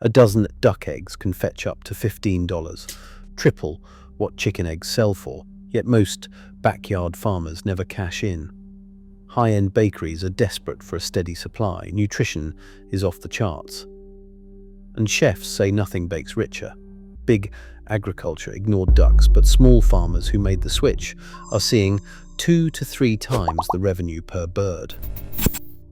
A dozen duck eggs can fetch up to $15, triple what chicken eggs sell for, yet most backyard farmers never cash in. High-end bakeries are desperate for a steady supply, nutrition is off the charts. And chefs say nothing bakes richer. Big agriculture ignored ducks, but small farmers who made the switch are seeing 2 to 3 times the revenue per bird.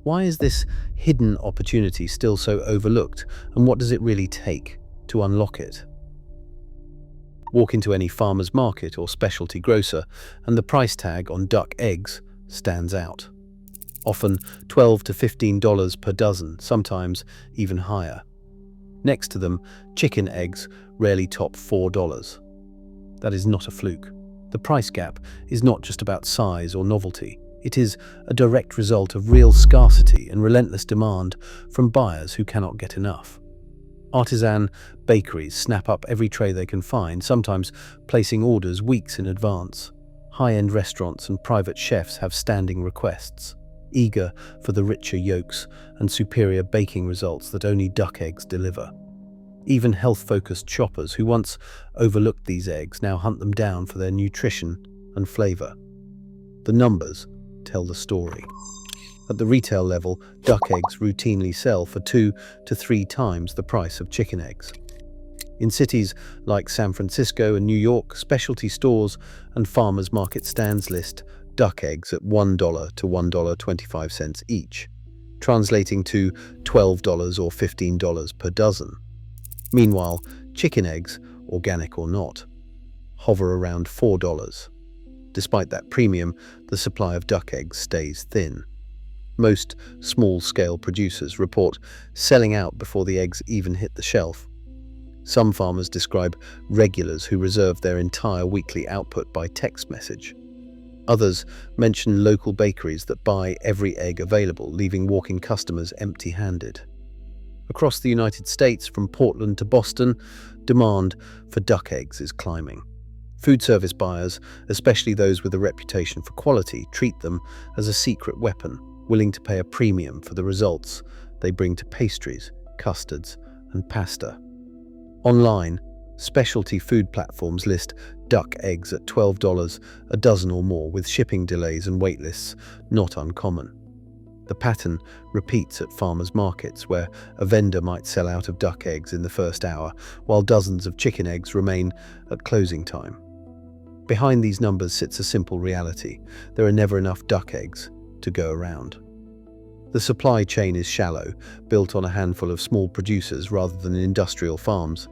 Why is this hidden opportunity still so overlooked, and what does it really take to unlock it? Walk into any farmer's market or specialty grocer, and the price tag on duck eggs stands out. Often $12 to $15 per dozen, sometimes even higher. Next to them, chicken eggs rarely top $4. That is not a fluke. The price gap is not just about size or novelty. It is a direct result of real scarcity and relentless demand from buyers who cannot get enough. Artisan bakeries snap up every tray they can find, sometimes placing orders weeks in advance. High-end restaurants and private chefs have standing requests, eager for the richer yolks and superior baking results that only duck eggs deliver. Even health-focused shoppers who once overlooked these eggs now hunt them down for their nutrition and flavor. The numbers tell the story. At the retail level, duck eggs routinely sell for 2 to 3 times the price of chicken eggs. In cities like San Francisco and New York, specialty stores and farmers market stands list duck eggs at $1 to $1.25 each, translating to $12 or $15 per dozen. Meanwhile, chicken eggs, organic or not, hover around $4. Despite that premium, the supply of duck eggs stays thin. Most small-scale producers report selling out before the eggs even hit the shelf. Some farmers describe regulars who reserve their entire weekly output by text message. Others mention local bakeries that buy every egg available, leaving walking customers empty-handed. Across the United States, from Portland to Boston, demand for duck eggs is climbing. Food service buyers, especially those with a reputation for quality, treat them as a secret weapon, willing to pay a premium for the results they bring to pastries, custards, and pasta. Online, specialty food platforms list duck eggs at $12 a dozen or more, with shipping delays and waitlists not uncommon. The pattern repeats at farmers' markets, where a vendor might sell out of duck eggs in the first hour, while dozens of chicken eggs remain at closing time. Behind these numbers sits a simple reality: there are never enough duck eggs to go around. The supply chain is shallow, built on a handful of small producers rather than industrial farms.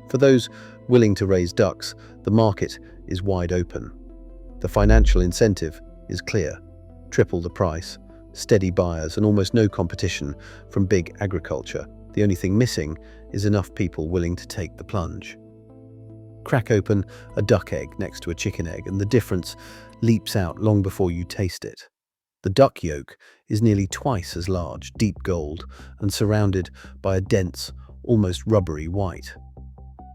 For those willing to raise ducks, the market is wide open. The financial incentive is clear: triple the price, steady buyers, and almost no competition from big agriculture. The only thing missing is enough people willing to take the plunge. Crack open a duck egg next to a chicken egg, and the difference leaps out long before you taste it. The duck yolk is nearly twice as large, deep gold, and surrounded by a dense, almost rubbery white.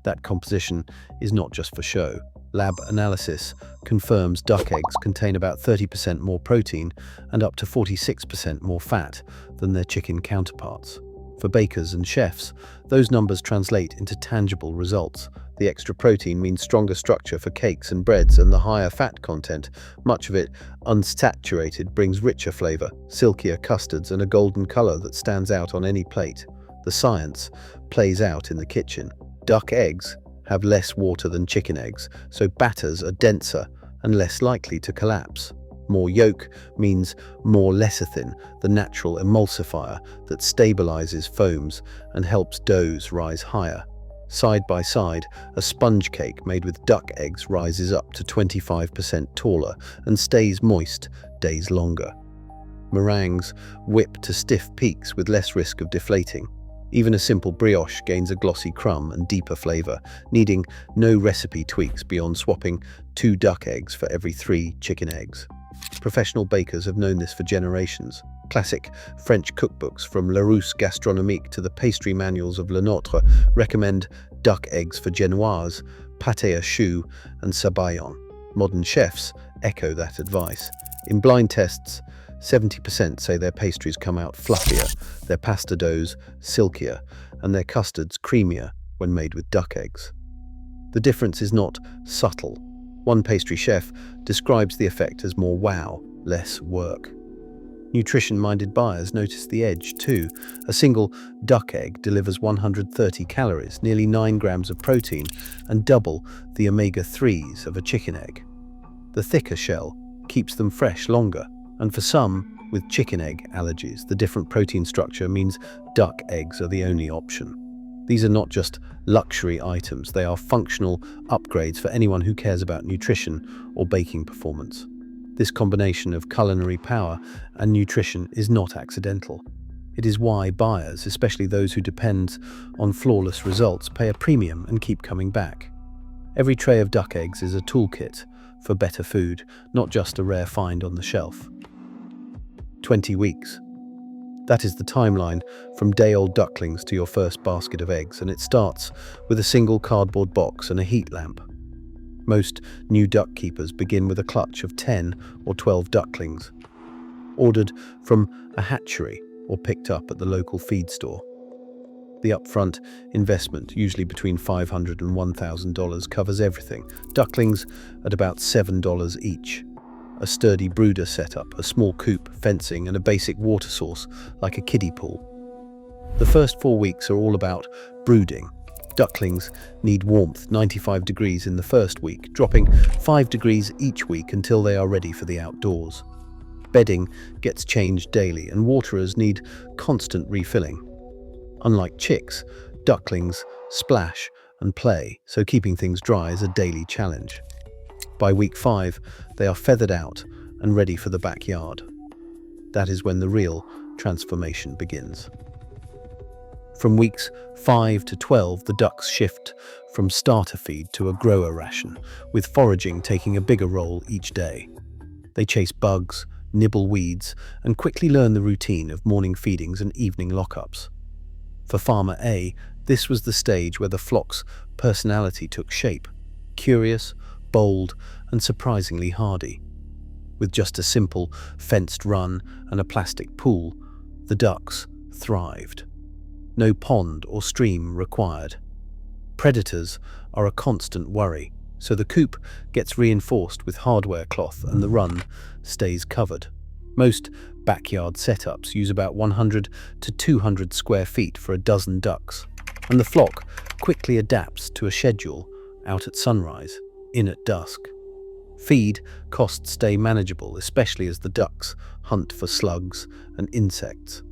That composition is not just for show. Lab analysis confirms duck eggs contain about 30% more protein and up to 46% more fat than their chicken counterparts. For bakers and chefs, those numbers translate into tangible results. The extra protein means stronger structure for cakes and breads, and the higher fat content, much of it unsaturated, brings richer flavor, silkier custards, and a golden color that stands out on any plate. The science plays out in the kitchen. Duck eggs have less water than chicken eggs, so batters are denser and less likely to collapse. More yolk means more lecithin, the natural emulsifier that stabilizes foams and helps doughs rise higher. Side by side, a sponge cake made with duck eggs rises up to 25% taller and stays moist days longer. Meringues whip to stiff peaks with less risk of deflating. Even a simple brioche gains a glossy crumb and deeper flavor, needing no recipe tweaks beyond swapping 2 duck eggs for every 3 chicken eggs. Professional bakers have known this for generations. Classic French cookbooks, from Larousse Gastronomique to the pastry manuals of Le Nôtre, recommend duck eggs for genoise, pâté à choux, and sabayon. Modern chefs echo that advice. In blind tests, 70% say their pastries come out fluffier, their pasta doughs silkier, and their custards creamier when made with duck eggs. The difference is not subtle. One pastry chef describes the effect as more wow, less work. Nutrition-minded buyers notice the edge too. A single duck egg delivers 130 calories, nearly 9 grams of protein, and double the omega-3s of a chicken egg. The thicker shell keeps them fresh longer, and for some with chicken egg allergies, the different protein structure means duck eggs are the only option. These are not just luxury items, they are functional upgrades for anyone who cares about nutrition or baking performance. This combination of culinary power and nutrition is not accidental. It is why buyers, especially those who depend on flawless results, pay a premium and keep coming back. Every tray of duck eggs is a toolkit for better food, not just a rare find on the shelf. 20 weeks. That is the timeline from day-old ducklings to your first basket of eggs, and it starts with a single cardboard box and a heat lamp. Most new duck keepers begin with a clutch of 10 or 12 ducklings, ordered from a hatchery or picked up at the local feed store. The upfront investment, usually between $500 and $1,000, covers everything. Ducklings at about $7 each. A sturdy brooder setup, a small coop, fencing, and a basic water source like a kiddie pool. The first 4 weeks are all about brooding. Ducklings need warmth, 95 degrees in the first week, dropping 5 degrees each week until they are ready for the outdoors. Bedding gets changed daily, and waterers need constant refilling. Unlike chicks, ducklings splash and play, so keeping things dry is a daily challenge. By week 5, they are feathered out and ready for the backyard. That is when the real transformation begins. From weeks 5 to 12, the ducks shift from starter feed to a grower ration, with foraging taking a bigger role each day. They chase bugs, nibble weeds, and quickly learn the routine of morning feedings and evening lockups. For Farmer A, this was the stage where the flock's personality took shape: curious, bold, and surprisingly hardy. With just a simple fenced run and a plastic pool, the ducks thrived. No pond or stream required. Predators are a constant worry, so the coop gets reinforced with hardware cloth and the run stays covered. Most backyard setups use about 100 to 200 square feet for a dozen ducks, and the flock quickly adapts to a schedule: out at sunrise, in at dusk. Feed costs stay manageable, especially as the ducks hunt for slugs and insects.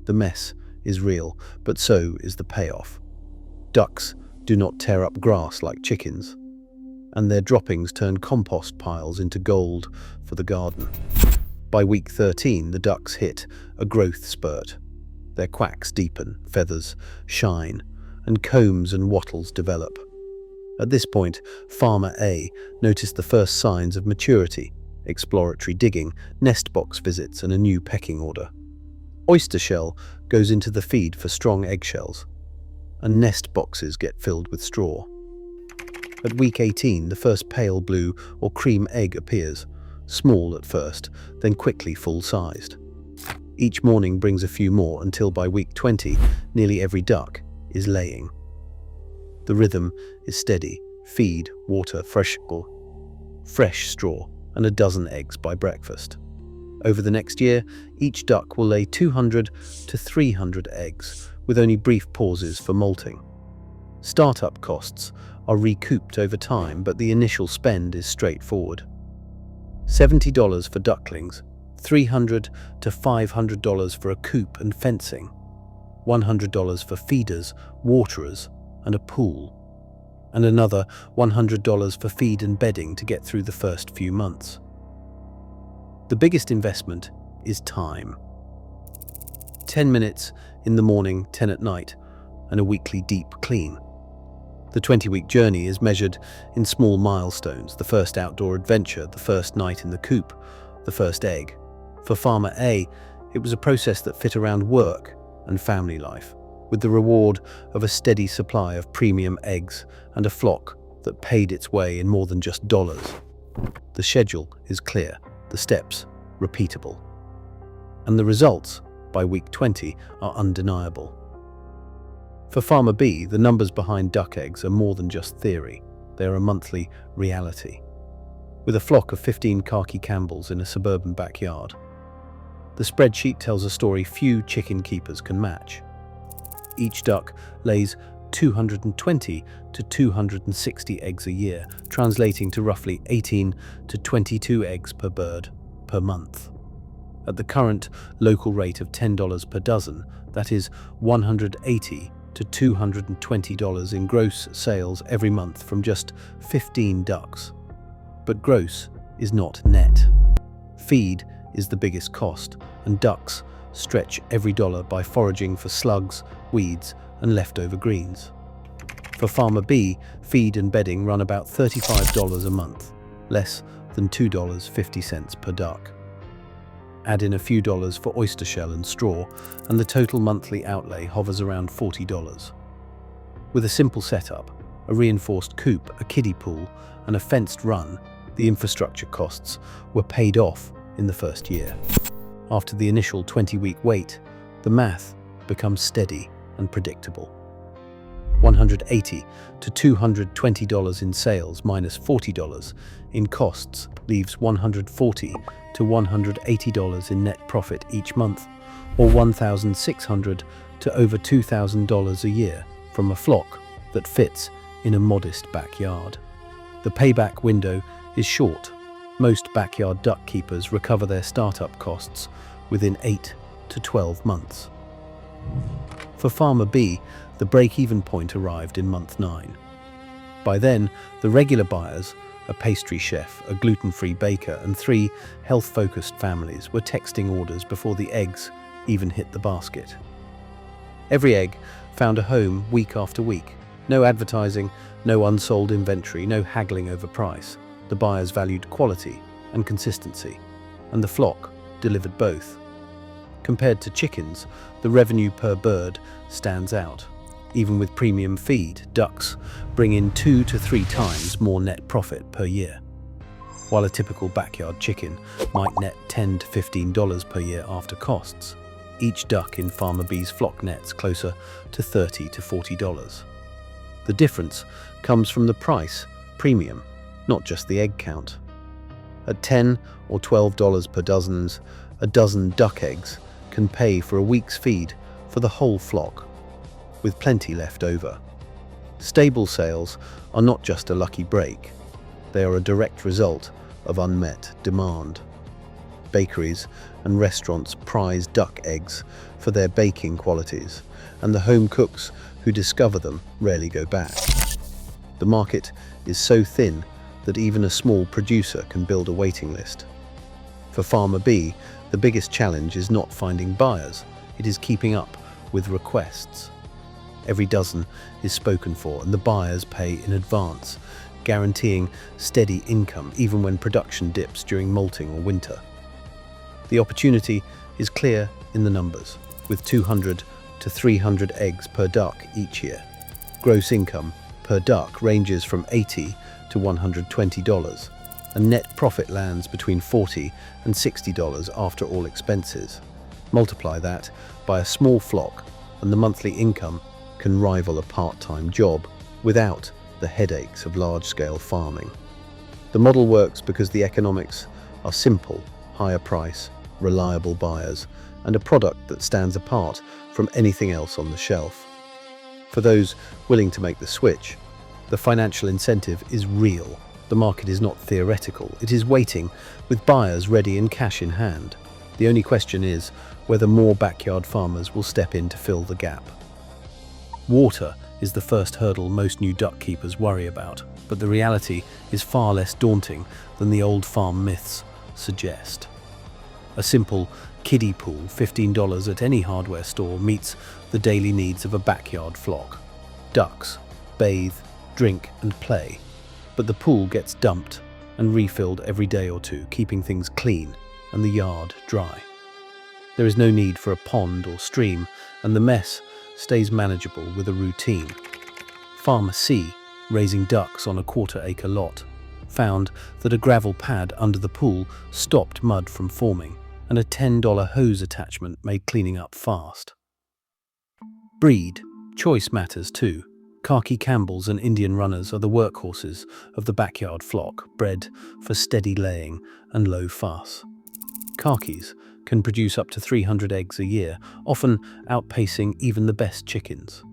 The mess is real, but so is the payoff. Ducks do not tear up grass like chickens, and their droppings turn compost piles into gold for the garden. By week 13, the ducks hit a growth spurt. Their quacks deepen, feathers shine, and combs and wattles develop. At this point, Farmer A noticed the first signs of maturity: exploratory digging, nest box visits, and a new pecking order. Oyster shell goes into the feed for strong eggshells, and nest boxes get filled with straw. At week 18, the first pale blue or cream egg appears, small at first, then quickly full-sized. Each morning brings a few more until by week 20, nearly every duck is laying. The rhythm is steady: feed, water, fresh straw, and a dozen eggs by breakfast. Over the next year, each duck will lay 200 to 300 eggs, with only brief pauses for molting. Startup costs are recouped over time, but the initial spend is straightforward. $70 for ducklings, $300 to $500 for a coop and fencing, $100 for feeders, waterers, and a pool, and another $100 for feed and bedding to get through the first few months. The biggest investment is time. 10 minutes in the morning, 10 at night, and a weekly deep clean. The 20-week journey is measured in small milestones: the first outdoor adventure, the first night in the coop, the first egg. For Farmer A, it was a process that fit around work and family life, with the reward of a steady supply of premium eggs and a flock that paid its way in more than just dollars. The schedule is clear, the steps repeatable, and the results by week 20 are undeniable. For Farmer B, the numbers behind duck eggs are more than just theory. They are a monthly reality. With a flock of 15 khaki Campbells in a suburban backyard, the spreadsheet tells a story few chicken keepers can match. Each duck lays 220 to 260 eggs a year, translating to roughly 18 to 22 eggs per bird per month. At the current local rate of $10 per dozen, that is $180 to $220 in gross sales every month from just 15 ducks. But gross is not net. Feed is the biggest cost, and ducks stretch every dollar by foraging for slugs, weeds, and leftover greens. For Farmer B, feed and bedding run about $35 a month, less than $2.50 per duck. Add in a few dollars for oyster shell and straw, and the total monthly outlay hovers around $40. With a simple setup, a reinforced coop, a kiddie pool, and a fenced run, the infrastructure costs were paid off in the first year. After the initial 20-week wait, the math becomes steady and predictable. $180 to $220 in sales minus $40 in costs leaves $140 to $180 in net profit each month, or $1,600 to over $2,000 a year from a flock that fits in a modest backyard. The payback window is short. Most backyard duck keepers recover their startup costs within 8 to 12 months. For Farmer B, the break-even point arrived in month 9. By then, the regular buyers, a pastry chef, a gluten-free baker, and 3 health-focused families were texting orders before the eggs even hit the basket. Every egg found a home week after week. No advertising, no unsold inventory, no haggling over price. The buyers valued quality and consistency, and the flock delivered both. Compared to chickens, the revenue per bird stands out. Even with premium feed, ducks bring in 2 to 3 times more net profit per year. While a typical backyard chicken might net $10 to $15 per year after costs, each duck in Farmer B's flock nets closer to $30 to $40. The difference comes from the price premium, not just the egg count. At $10 or $12 per dozen, a dozen duck eggs can pay for a week's feed for the whole flock, with plenty left over. Stable sales are not just a lucky break. They are a direct result of unmet demand. Bakeries and restaurants prize duck eggs for their baking qualities, and the home cooks who discover them rarely go back. The market is so thin that even a small producer can build a waiting list. For Farmer B, the biggest challenge is not finding buyers, it is keeping up with requests. Every dozen is spoken for, and the buyers pay in advance, guaranteeing steady income even when production dips during molting or winter. The opportunity is clear in the numbers, with 200 to 300 eggs per duck each year. Gross income per duck ranges from $80 to $120, and net profit lands between $40 and $60 after all expenses. Multiply that by a small flock, and the monthly income can rival a part-time job without the headaches of large-scale farming. The model works because the economics are simple: higher price, reliable buyers, and a product that stands apart from anything else on the shelf. For those willing to make the switch, the financial incentive is real. The market is not theoretical, it is waiting, with buyers ready and cash in hand. The only question is whether more backyard farmers will step in to fill the gap. Water is the first hurdle most new duck keepers worry about, but the reality is far less daunting than the old farm myths suggest. A simple kiddie pool, $15 at any hardware store, meets the daily needs of a backyard flock. Ducks bathe, drink, and play, but the pool gets dumped and refilled every day or two, keeping things clean and the yard dry. There is no need for a pond or stream, and the mess stays manageable with a routine. Farmer C, raising ducks on a quarter-acre lot, found that a gravel pad under the pool stopped mud from forming, and a $10 hose attachment made cleaning up fast. Breed Choice matters too. Khaki Campbells and Indian runners are the workhorses of the backyard flock, bred for steady laying and low fuss. Khakis can produce up to 300 eggs a year, often outpacing even the best chickens.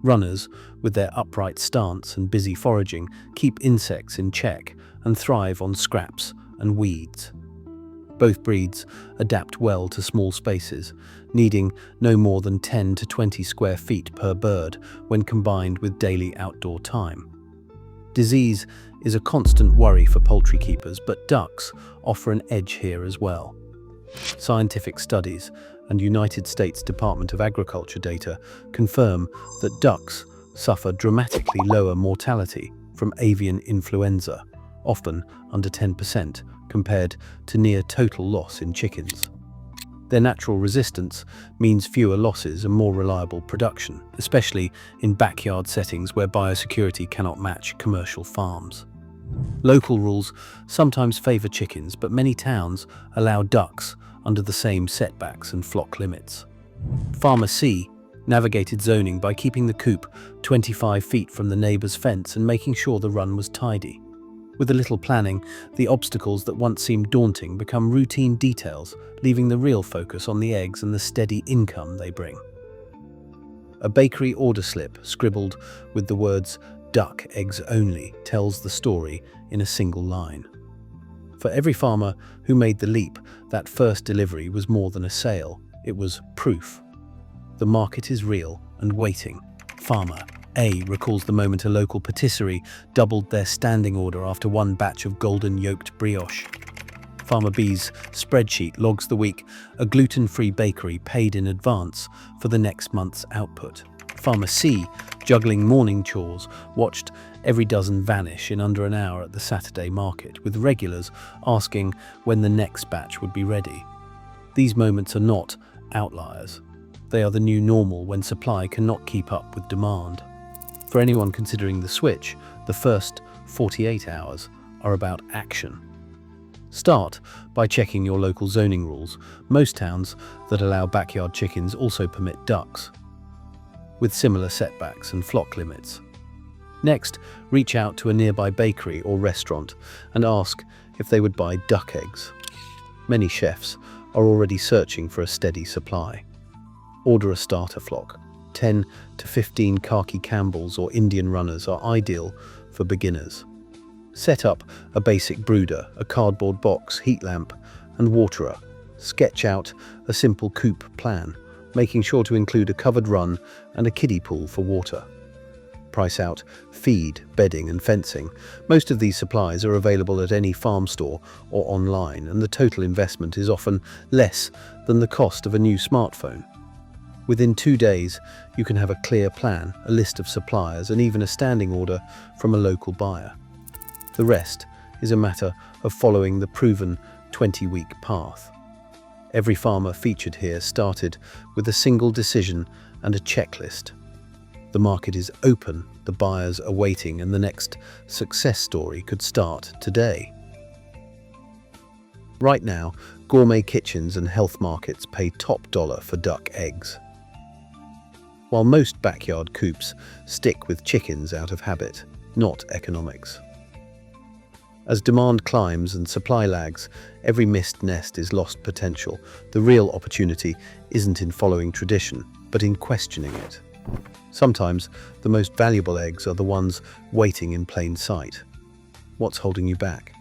Runners, with their upright stance and busy foraging, keep insects in check and thrive on scraps and weeds. Both breeds adapt well to small spaces, needing no more than 10 to 20 square feet per bird when combined with daily outdoor time. Disease is a constant worry for poultry keepers, but ducks offer an edge here as well. Scientific studies and United States Department of Agriculture data confirm that ducks suffer dramatically lower mortality from avian influenza, often under 10%, compared to near total loss in chickens. Their natural resistance means fewer losses and more reliable production, especially in backyard settings where biosecurity cannot match commercial farms. Local rules sometimes favor chickens, but many towns allow ducks under the same setbacks and flock limits. Farmer C navigated zoning by keeping the coop 25 feet from the neighbor's fence and making sure the run was tidy. With a little planning, the obstacles that once seemed daunting become routine details, leaving the real focus on the eggs and the steady income they bring. A bakery order slip scribbled with the words "duck eggs only" tells the story in a single line. For every farmer who made the leap, that first delivery was more than a sale, it was proof. The market is real and waiting. Farmer A recalls the moment a local patisserie doubled their standing order after one batch of golden-yolked brioche. Farmer B's spreadsheet logs the week a gluten-free bakery paid in advance for the next month's output. Farmer C, juggling morning chores, watched every dozen vanish in under an hour at the Saturday market, with regulars asking when the next batch would be ready. These moments are not outliers. They are the new normal when supply cannot keep up with demand. For anyone considering the switch, the first 48 hours are about action. Start by checking your local zoning rules. Most towns that allow backyard chickens also permit ducks, with similar setbacks and flock limits. Next, reach out to a nearby bakery or restaurant and ask if they would buy duck eggs. Many chefs are already searching for a steady supply. Order a starter flock. 10 to 15 Khaki Campbells or Indian runners are ideal for beginners. Set up a basic brooder, a cardboard box, heat lamp, and waterer. Sketch out a simple coop plan, making sure to include a covered run and a kiddie pool for water. Price out feed, bedding, and fencing. Most of these supplies are available at any farm store or online, and the total investment is often less than the cost of a new smartphone. Within 2 days, you can have a clear plan, a list of suppliers, and even a standing order from a local buyer. The rest is a matter of following the proven 20-week path. Every farmer featured here started with a single decision and a checklist. The market is open, the buyers are waiting, and the next success story could start today. Right now, gourmet kitchens and health markets pay top dollar for duck eggs, while most backyard coops stick with chickens out of habit, not economics. As demand climbs and supply lags, every missed nest is lost potential. The real opportunity isn't in following tradition, but in questioning it. Sometimes the most valuable eggs are the ones waiting in plain sight. What's holding you back?